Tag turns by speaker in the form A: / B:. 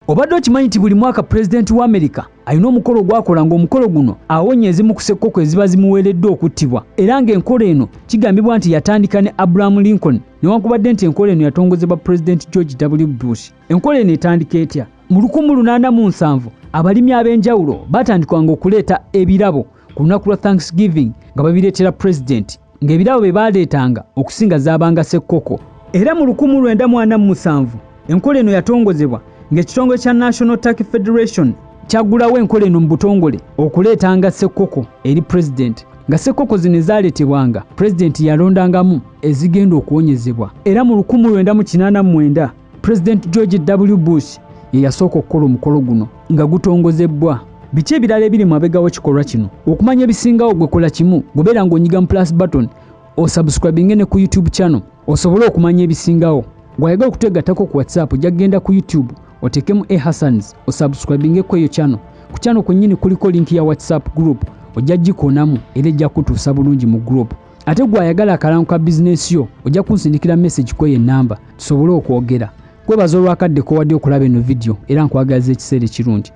A: Obadde okimanyi nti buli mwaka pulezidenti wa America alina omukolo gwakola ng'omukolo guno awonya ezimu ku ssekkoko eziba zimuweereddwa okuttibwa, era ng'enkola eno kigambibwa nti yatandika ne Abraham Lincoln newankubadde nti enkola eno yatongozebwa Pulezidenti George W. Bush. Enkola eno etandika etya? Mu 1807 abalimi ab'enjawulo batandikanga okuleeta ebirabo ku lunaku lwa Thanksgiving nga babireetera pulezidenti, ng'ebirabo bye baaleetanga okusinga zaabanga ssekkoko. Era mu 1947 enkola eno yatongozebwa ng'ekitongole kya National Turkey Federation kyaggulawo enkola eno mu butongole okuleetanga ssekkoko eri pulezidenti, nga ssekkoko zino ezaaleetebwanga pulezidenti yalondangamu ezigenda okuwonyezebwa. Era mu 1989 pulezidenti George W. Bush ye yasooka okukola omukolo guno nga gutongozebbwa. Biki ebirala ebiri mu mabega w'ekikolwa kino? Okumanya ebisingawo gwe kola kimu gobeera ng'onyiga mu plus button osubscribinge ne ku YouTube channel osobole okumanya ebisingawo. Gwayagala okutegattako ku WhatsApp ojja kugenda ku YouTube otekemu Hassans osubscribinge ku eyo channel. Ku channel kwennyini kuliko link ya WhatsApp group ojja gikonamu era ejja kutuusa bulungi mu group. Ate gwayagala akalango ka business yo ojja kunsindikira message ku eyo namba tusobole okwogera. Kwebaza olwakadde kowadde okulaba eno video era nkwagaliza ekiseera ekirungi.